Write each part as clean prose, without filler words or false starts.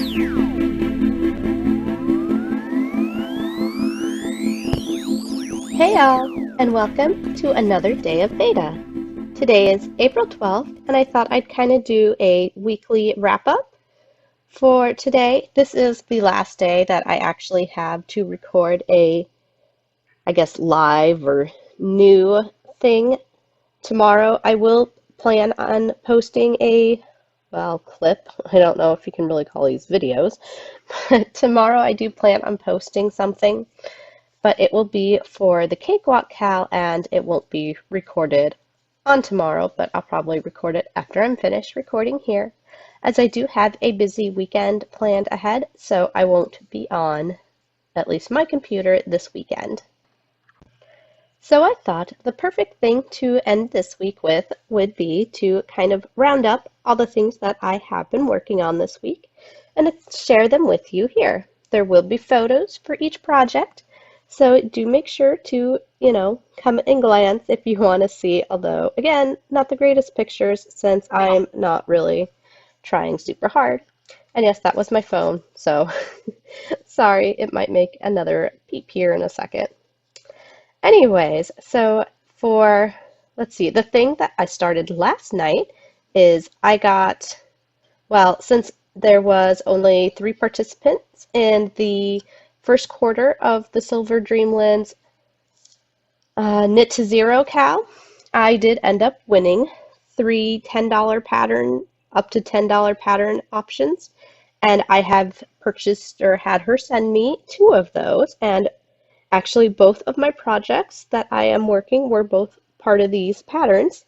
Hey y'all, and welcome to another day of VEDA. Today is April 12th, and I thought I'd kind of do a weekly wrap up for today. This is the last day that I actually have to record a, I guess, live or new thing. Tomorrow I will plan on posting a, well, clip. I don't know if you can really call these videos, but tomorrow I do plan on posting something, but it will be for the Cakewalk Cal and it won't be recorded on tomorrow, but I'll probably record it after I'm finished recording here, as I do have a busy weekend planned ahead, so I won't be on at least my computer this weekend. So I thought the perfect thing to end this week with would be to kind of round up all the things that I have been working on this week and share them with you here. There will be photos for each project, so do make sure to, come and glance if you want to see, although, again, not the greatest pictures since I'm not really trying super hard. And yes, that was my phone, so sorry, it might make another peep here in a second. Anyways, so let's see, the thing that I started last night is since there was only 3 participants in the first quarter of the Silver Dreamlands Knit to Zero Cal, I did end up winning 3 $10 pattern, up to $10 pattern options, and I have purchased or had her send me 2 of those, and actually, both of my projects that I am working were both part of these patterns,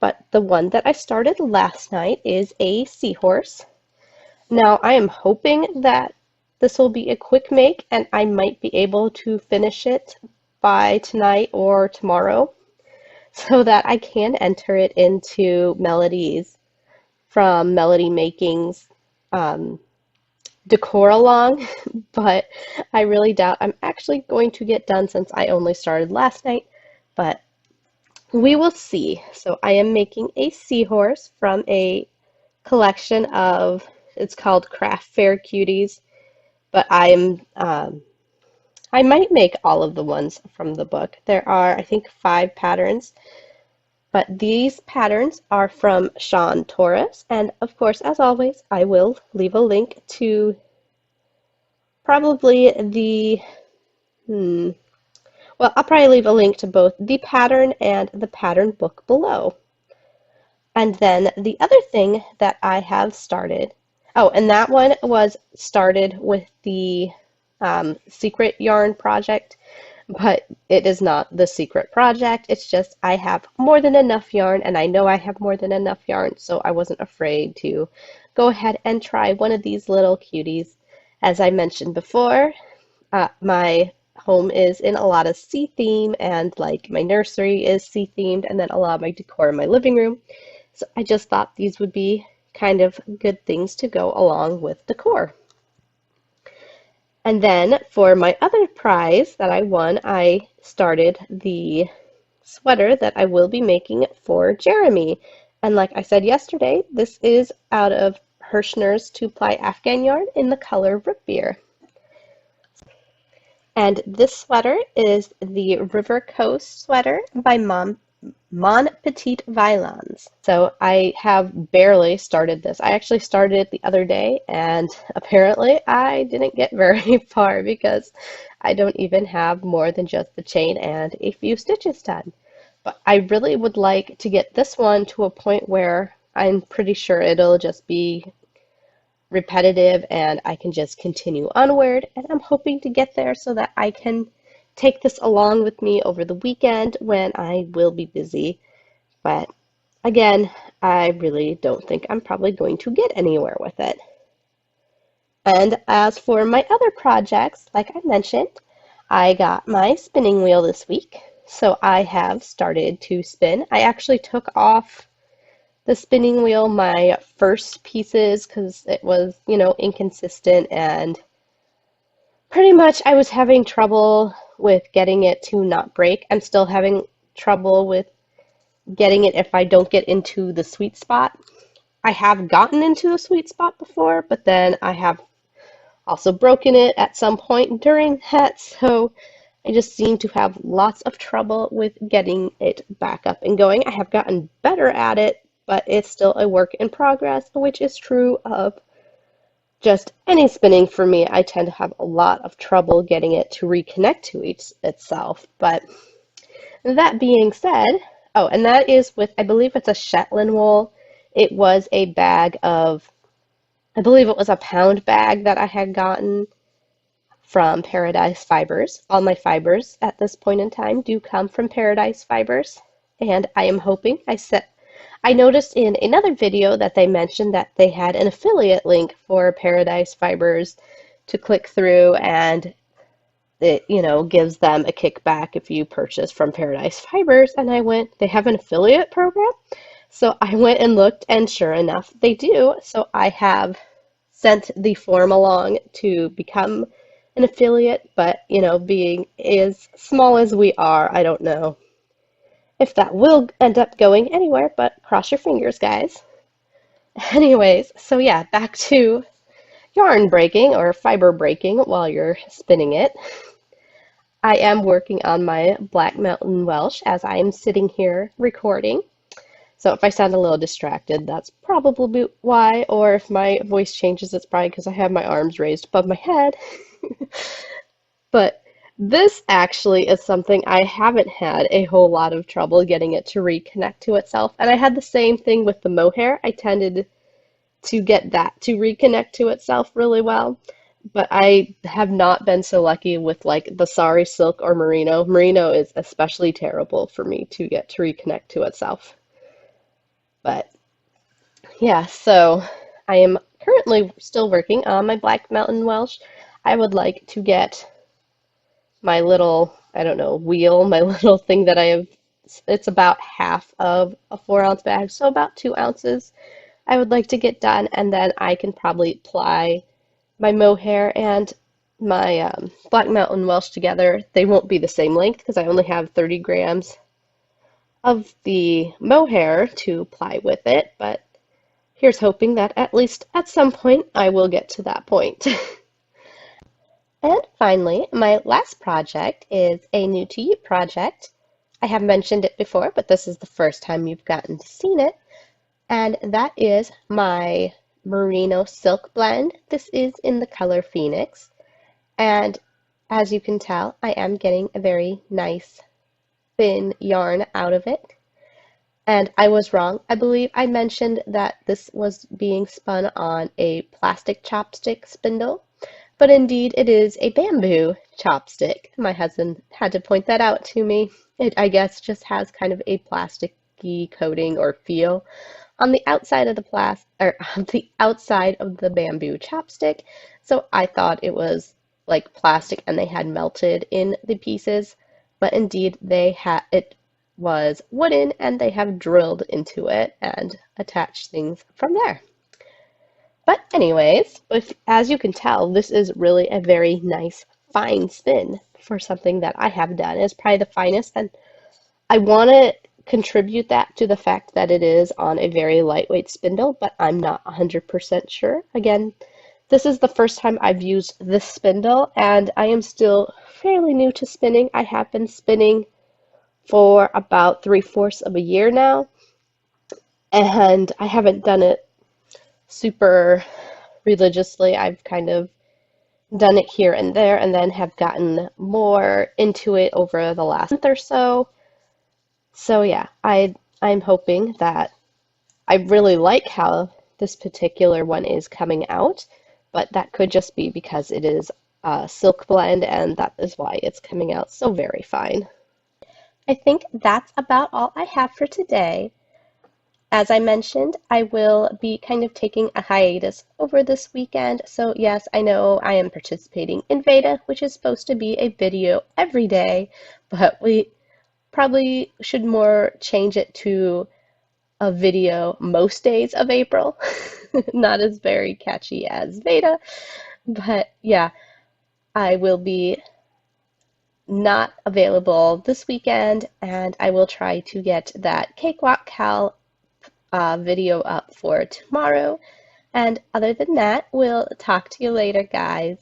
but the one that I started last night is a Seahorse. Now, I am hoping that this will be a quick make and I might be able to finish it by tonight or tomorrow so that I can enter it into Melody's from Melody Making's decor along, but I really doubt I'm actually going to get done since I only started last night, but we will see. So I am making a Seahorse from a collection of, it's called Craft Fair Cuties, but I might make all of the ones from the book. There are, I think, 5 patterns, but these patterns are from Shawn Torres, and of course, as always, I will leave a link to probably I'll probably leave a link to both the pattern and the pattern book below. And then the other thing that I have started, oh, and that one was started with the secret yarn project, but it is not the secret project. It's just I have more than enough yarn, and I know I have more than enough yarn, so I wasn't afraid to go ahead and try one of these little cuties. As I mentioned before, my home is in a lot of sea theme, and like my nursery is sea themed, and then a lot of my decor in my living room. So I just thought these would be kind of good things to go along with decor. And then for my other prize that I won, I started the sweater that I will be making for Jeremy. And like I said yesterday, this is out of Hirschner's 2-ply Afghan yarn in the color Root Beer. And this sweater is the River Coast sweater by Mon Petit Violons. So I have barely started this. I actually started it the other day, and apparently I didn't get very far because I don't even have more than just the chain and a few stitches done. But I really would like to get this one to a point where I'm pretty sure it'll just be repetitive and I can just continue onward, and I'm hoping to get there so that I can take this along with me over the weekend when I will be busy. But again, I really don't think I'm probably going to get anywhere with it. And as for my other projects, like I mentioned, I got my spinning wheel this week, so I have started to spin. I actually took off the spinning wheel my first pieces because it was, inconsistent, and pretty much I was having trouble with getting it to not break. I'm still having trouble with getting it if I don't get into the sweet spot. I have gotten into the sweet spot before, but then I have also broken it at some point during that, so I just seem to have lots of trouble with getting it back up and going. I have gotten better at it, but it's still a work in progress, which is true of just any spinning for me. I tend to have a lot of trouble getting it to reconnect to itself. But that being said, oh, and that is with, I believe it's a Shetland wool. It was a bag of, I believe it was a pound bag that I had gotten from Paradise Fibers. All my fibers at this point in time do come from Paradise Fibers, and I am hoping I noticed in another video that they mentioned that they had an affiliate link for Paradise Fibers to click through, and it, gives them a kickback if you purchase from Paradise Fibers. And they have an affiliate program. So I went and looked, and sure enough, they do. So I have sent the form along to become an affiliate, but being as small as we are, I don't know if that will end up going anywhere, but cross your fingers, guys. Anyways, so yeah, back to yarn breaking or fiber breaking while you're spinning it. I am working on my Black Mountain Welsh as I am sitting here recording. So if I sound a little distracted, that's probably why, or if my voice changes, it's probably because I have my arms raised above my head. But this actually is something I haven't had a whole lot of trouble getting it to reconnect to itself. And I had the same thing with the mohair. I tended to get that to reconnect to itself really well. But I have not been so lucky with like the sari silk or merino. Merino is especially terrible for me to get to reconnect to itself. But yeah, so I am currently still working on my Black Mountain Welsh. I would like to get my little, I don't know, wheel, my little thing that I have. It's about half of a 4-ounce bag, so about 2 ounces. I would like to get done, and then I can probably ply my mohair and my Black Mountain Welsh together. They won't be the same length because I only have 30 grams of the mohair to ply with it, but here's hoping that at least at some point I will get to that point. And finally, my last project is a new to you project. I have mentioned it before, but this is the first time you've gotten to see it. And that is my merino silk blend. This is in the color Phoenix. And as you can tell, I am getting a very nice thin yarn out of it. And I was wrong. I believe I mentioned that this was being spun on a plastic chopstick spindle. But indeed, it is a bamboo chopstick. My husband had to point that out to me. It, I guess, just has kind of a plasticky coating or feel on the outside of the outside of the bamboo chopstick. So I thought it was like plastic and they had melted in the pieces, but indeed it was wooden and they have drilled into it and attached things from there. But anyways, as you can tell, this is really a very nice fine spin for something that I have done. It's probably the finest, and I want to contribute that to the fact that it is on a very lightweight spindle, but I'm not 100% sure. Again, this is the first time I've used this spindle, and I am still fairly new to spinning. I have been spinning for about 3/4 of a year now, and I haven't done it super religiously. I've kind of done it here and there and then have gotten more into it over the last month or so. So yeah, I'm hoping that I really like how this particular one is coming out, but that could just be because it is a silk blend and that is why it's coming out so very fine. I think that's about all I have for today. As I mentioned, I will be kind of taking a hiatus over this weekend. So yes, I know I am participating in VEDA, which is supposed to be a video every day, but we probably should more change it to a video most days of April. Not as very catchy as VEDA, but yeah, I will be not available this weekend, and I will try to get that Cakewalk Cal video up for tomorrow. And other than that, we'll talk to you later, guys.